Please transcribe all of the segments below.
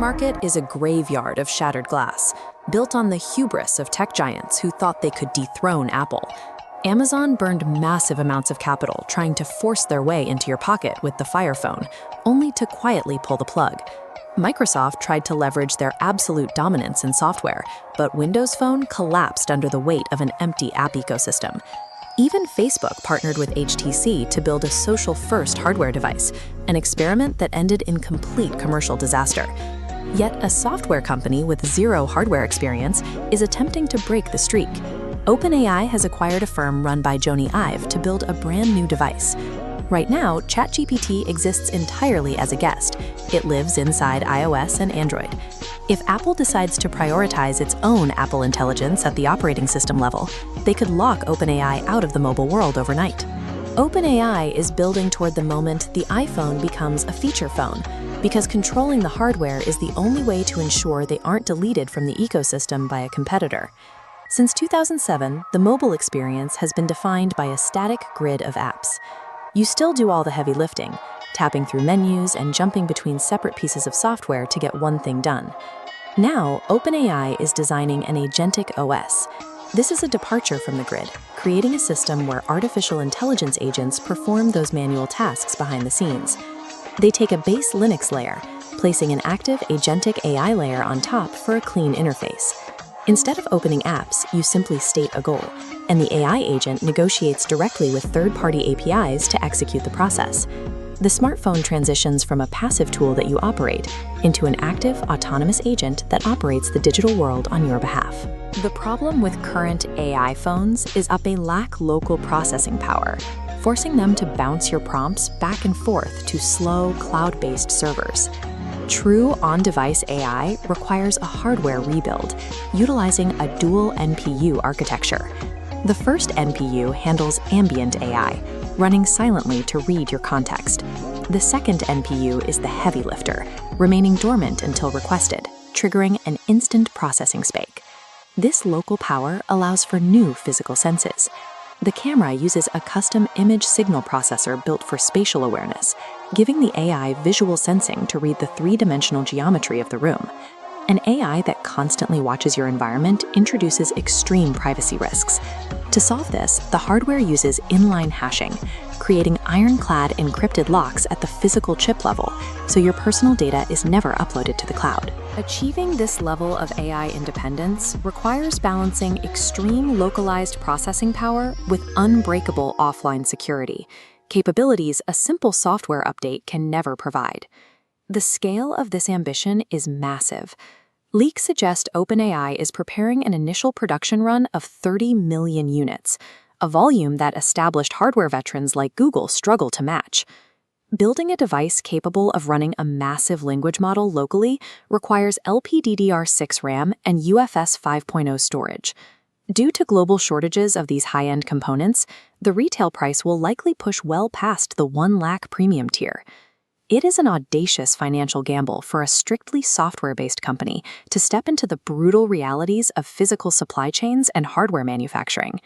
market is a graveyard of shattered glass, built on the hubris of tech giants who thought they could dethrone Apple. Amazon burned massive amounts of capital trying to force their way into your pocket with the Fire Phone, only to quietly pull the plug. Microsoft tried to leverage their absolute dominance in software, but Windows Phone collapsed under the weight of an empty app ecosystem. Even Facebook partnered with HTC to build a social-first hardware device, an experiment that ended in complete commercial disaster. Yet a software company with zero hardware experience is attempting to break the streak. OpenAI has acquired a firm run by Jony Ive to build a brand new device. Right now, ChatGPT exists entirely as a guest. It lives inside iOS and Android. If Apple decides to prioritize its own Apple Intelligence at the operating system level, they could lock OpenAI out of the mobile world overnight. OpenAI is building toward the moment the iPhone becomes a feature phone, because controlling the hardware is the only way to ensure they aren't deleted from the ecosystem by a competitor. Since 2007, the mobile experience has been defined by a static grid of apps. You still do all the heavy lifting, tapping through menus and jumping between separate pieces of software to get one thing done. Now, OpenAI is designing an agentic OS. This is a departure from the grid, creating a system where artificial intelligence agents perform those manual tasks behind the scenes. They take a base Linux layer, placing an active agentic AI layer on top for a clean interface. Instead of opening apps, you simply state a goal, and the AI agent negotiates directly with third-party APIs to execute the process. The smartphone transitions from a passive tool that you operate into an active, autonomous agent that operates the digital world on your behalf. The problem with current AI phones is they lack local processing power, forcing them to bounce your prompts back and forth to slow, cloud-based servers. True on-device AI requires a hardware rebuild, utilizing a dual NPU architecture. The first NPU handles ambient AI, running silently to read your context. The second NPU is the heavy lifter, remaining dormant until requested, triggering an instant processing spike. This local power allows for new physical senses. The camera uses a custom image signal processor built for spatial awareness, giving the AI visual sensing to read the three-dimensional geometry of the room. An AI that constantly watches your environment introduces extreme privacy risks. To solve this, the hardware uses inline hashing, creating ironclad encrypted locks at the physical chip level, so your personal data is never uploaded to the cloud. Achieving this level of AI independence requires balancing extreme localized processing power with unbreakable offline security, capabilities a simple software update can never provide. The scale of this ambition is massive. Leaks suggest OpenAI is preparing an initial production run of 30 million units, a volume that established hardware veterans like Google struggle to match. Building a device capable of running a massive language model locally requires LPDDR6 RAM and UFS 5.0 storage. Due to global shortages of these high-end components, the retail price will likely push well past the 1 lakh premium tier. It is an audacious financial gamble for a strictly software-based company to step into the brutal realities of physical supply chains and hardware manufacturing.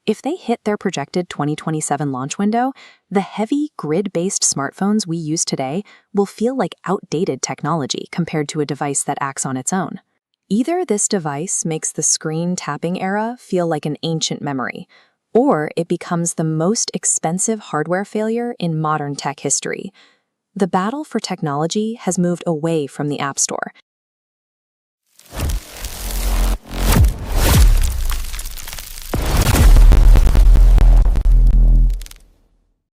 If they hit their projected 2027 launch window, the heavy, grid-based smartphones we use today will feel like outdated technology compared to a device that acts on its own. Either this device makes the screen tapping era feel like an ancient memory, or it becomes the most expensive hardware failure in modern tech history. The battle for technology has moved away from the App Store